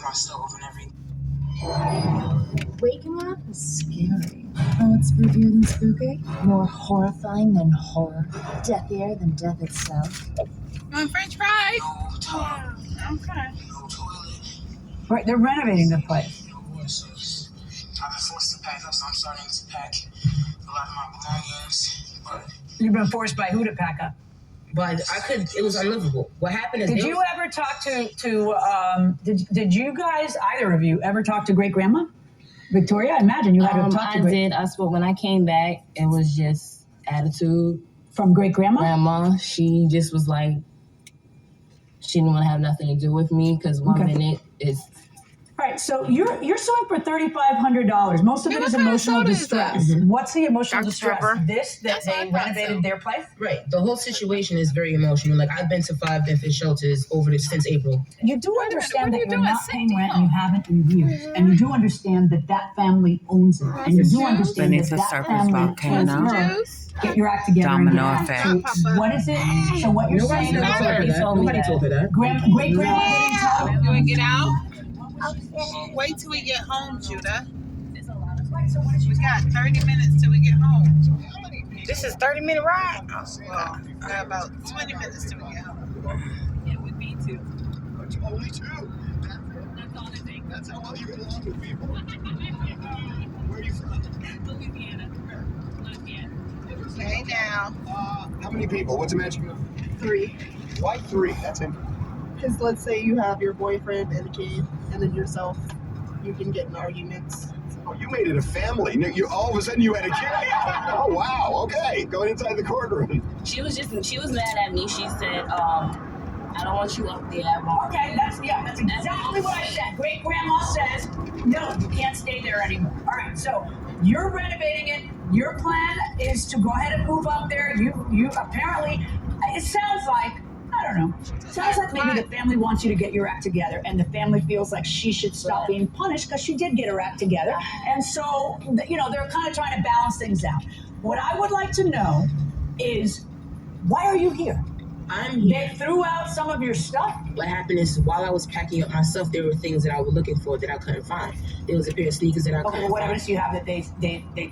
my stove and everything. Waking up is scary. Oh, it's spookier than spooky? More horrifying than horror? Deathier than death itself? Want French fries? No tub. Okay. No toilet. Right, they're renovating the place. No voices. I've been forced to pack up, so I'm starting to pack a lot of my belongings. But You've been forced by who to pack up? But I could. It was unlivable. What happened is. Did you ever talk to did you guys, either of you, ever talk to great grandma Victoria? I imagine you had to talk to I did. I spoke when I came back. It was just attitude from great grandma. Grandma, she just was like, she didn't want to have nothing to do with me because one minute is. All right, so you're suing for $3,500. Most of it is emotional distress. What's the emotional distress? This that they renovated their place. Right. The whole situation is very emotional. Like I've been to 5 different shelters over this since April. You do understand that you're not paying rent and you haven't in years, and you do understand that that family owns it, and you do understand Beneath that the that surface family volcano. get your act together. Domino and effect. What is it? So what you're saying? Nobody told her that. Great grandma didn't tell You want to get out? Wait till we get home, Judah. We got 30 minutes till we get home. This is 30-minute ride. Well, we got about 20 minutes till we get home. It would be too. Only 2. That's all it takes. That's how well you get along with people. Where are you from? Louisiana. Louisiana. Hey now. How many people? What's the magic number? 3. Why 3? That's him. Because let's say you have your boyfriend and a kid, and then yourself, you can get in arguments. Oh, you made it a family. You all of a sudden you had a kid. Oh wow. Okay, going inside the courtroom. She was mad at me. She said, I don't want you up there. Okay, that's exactly what I said. Great grandma says, no, you can't stay there anymore. All right, so you're renovating it. Your plan is to go ahead and move up there. You apparently, it sounds like, I don't know. Sounds like maybe the family wants you to get your act together, and the family feels like she should stop being punished because she did get her act together. And so, they're kind of trying to balance things out. What I would like to know is, why are you here? I'm here. They threw out some of your stuff. What happened is while I was packing up my stuff, there were things that I was looking for that I couldn't find. There was a pair of sneakers that I couldn't Okay, what find. evidence do you have that they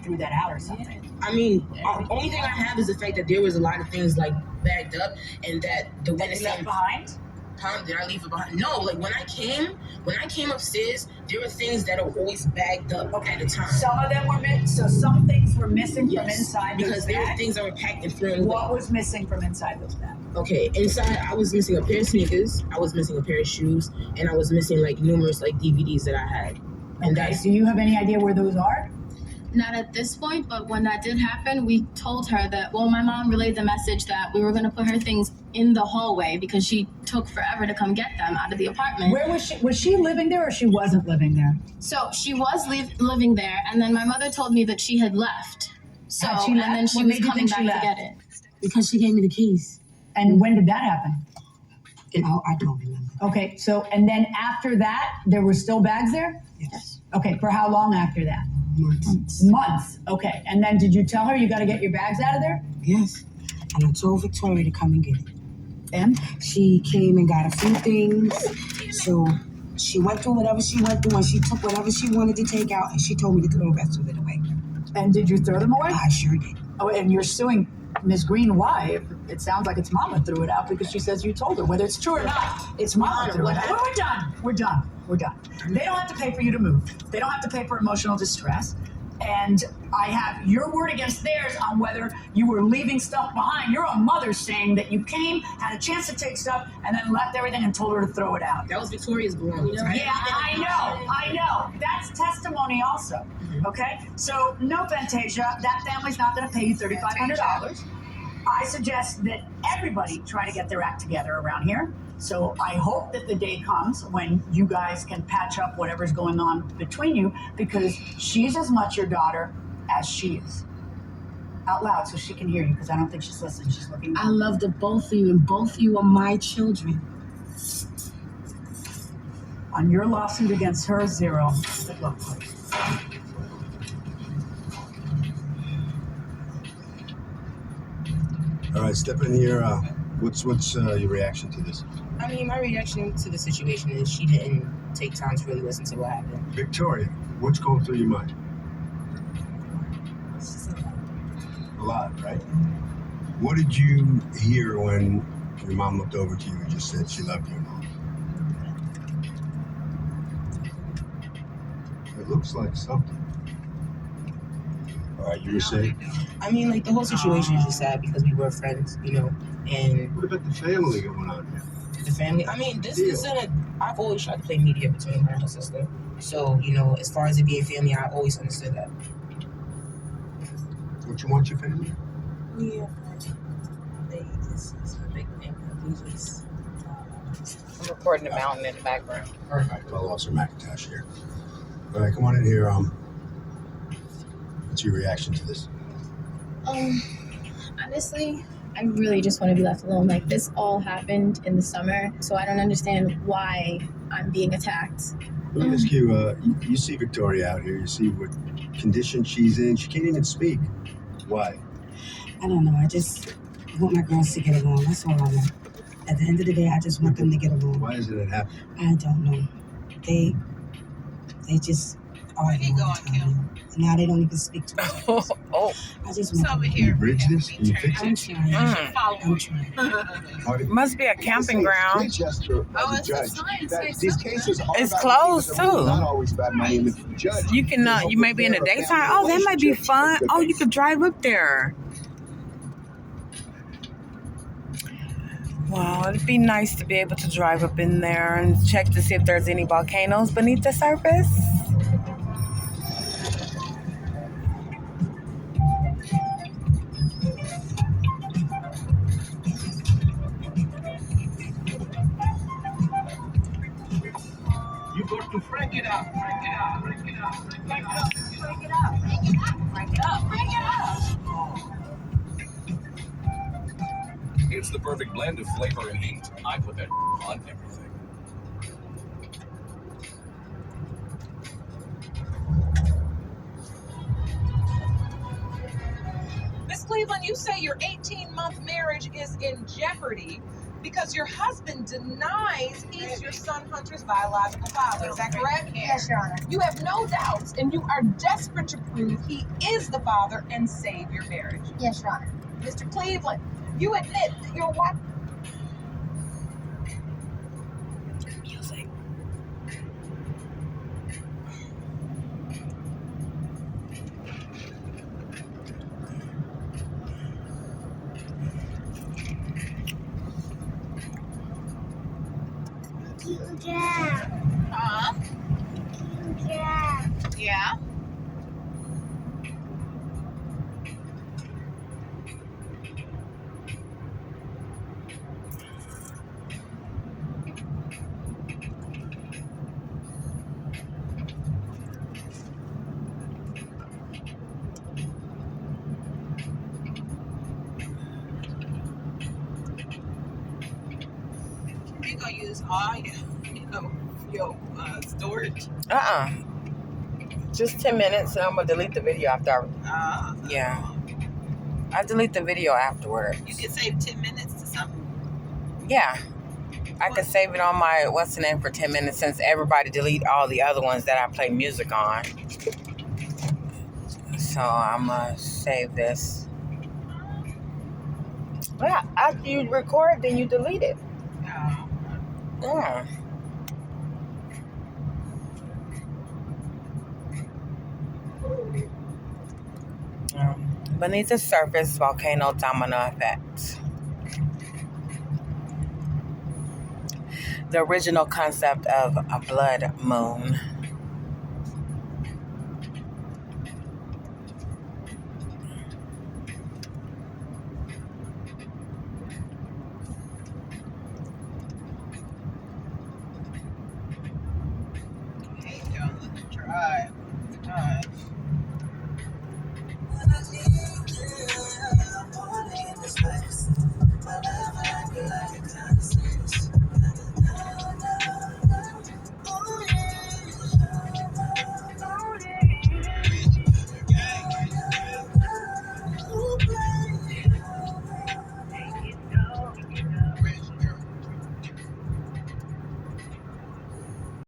threw that out or something? I mean, the only thing I have is the fact that there was a lot of things like bagged up, and that the That you left behind? Did I leave it behind? No, like when I came upstairs, there were things that are always bagged up at the time. Some of them were missing. So some things were missing from inside because those there were bags? things that were packed and thrown away. What was missing from inside those bags? Okay, inside I was missing a pair of sneakers, I was missing a pair of shoes, and I was missing like numerous like DVDs that I had. And Okay, do you have any idea where those are? Not at this point, but when that did happen, we told her that, my mom relayed the message that we were going to put her things in the hallway because she took forever to come get them out of the apartment. Where was she? Was she living there or she wasn't living there? So she was living there, and then my mother told me that she had left. So, Had she and left? then she What was made you coming think she back to left? get it. Because she gave me the keys. And when did that happen? I don't remember. Okay, so, and then after that, there were still bags there? Yes. Okay, for how long after that? Months. Months, okay. And then did you tell her you got to get your bags out of there? Yes. And I told Victoria to come and get it. And? She came and got a few things. So she went through whatever she went through and she took whatever she wanted to take out and she told me to throw the rest of it away. And did you throw them away? I sure did. Oh, and you're suing Ms. Green. Why? It sounds like it's Mama threw it out because she says you told her. Whether it's true or not, it's Mama threw it out. Well, we're done. They don't have to pay for you to move. They don't have to pay for emotional distress. And I have your word against theirs on whether you were leaving stuff behind. You're a mother saying that you came, had a chance to take stuff, and then left everything and told her to throw it out. That was Victoria's belongings. Yeah, I know. That's testimony also. Okay? So, no, Fantasia, that family's not going to pay you $3,500. I suggest that everybody try to get their act together around here. So I hope that the day comes when you guys can patch up whatever's going on between you, because she's as much your daughter as she is. Out loud so she can hear you, because I don't think she's listening. She's looking. I love the both of you, and both of you are my children. On your lawsuit against her, 0. Good luck. All right, step in here. What's your reaction to this? I mean, my reaction to the situation is she didn't take time to really listen to what happened. Victoria, what's going through your mind? A lot, right? What did you hear when your mom looked over to you and just said she loved you and all? It looks like something. All right, you were saying? I mean, like, the whole situation is just sad because we were friends, you know, and What about the family going on here? the family. I mean, this isn't I've always tried to play media between her and her sister. So, you know, as far as it being family, I always understood that. Don't you want your family? Yeah. This is a big thing. I'm recording the mountain in the background. All right, well, Officer McIntosh here. All right, come on in here. What's your reaction to this? Honestly, I really just want to be left alone. Like, this all happened in the summer, so I don't understand why I'm being attacked. Let me ask you, you see Victoria out here. You see what condition she's in. She can't even speak. Why? I don't know. I just want my girls to get along. That's all I want. At the end of the day, I just want them to get along. Why isn't it happening? I don't know. They just argue all the time. And now they don't even speak to each other. Oh, I just it's want over them. Can you here. bridge this? Can you fix I'm it? trying. I'm trying. Hardy? Must be a camping ground. Winchester, Oh, as a it's a judge, science that based these center. cases are It's about closed, money, too. Not always about money. And the judge, You can, you may be in the daytime. Oh, that might be fun. Oh, you could drive up there. Well, it'd be nice to be able to drive up in there and check to see if there's any volcanoes beneath the surface. You got to crank it up, crank it up, crank it up, crank it up. It's the perfect blend of flavor and heat. I put that on everything. Miss Cleveland, you say your 18-month marriage is in jeopardy because your husband denies he's your son Hunter's biological father. Is that correct? Yes, Your Honor. You have no doubts, and you are desperate to prove he is the father and save your marriage. Yes, Your Honor. Mr. Cleveland, you admit that your wife. Music. Huh? Yeah. You're gonna use all your storage. Just 10 minutes and I'm gonna delete the video after yeah. I delete the video afterwards. You can save 10 minutes to something. Yeah. I could save it on my what's the name for 10 minutes since everybody delete all the other ones that I play music on. So I'm gonna save this. Well, after you record, then you delete it. Yeah. Beneath the surface, volcano domino effect. The original concept of a blood moon.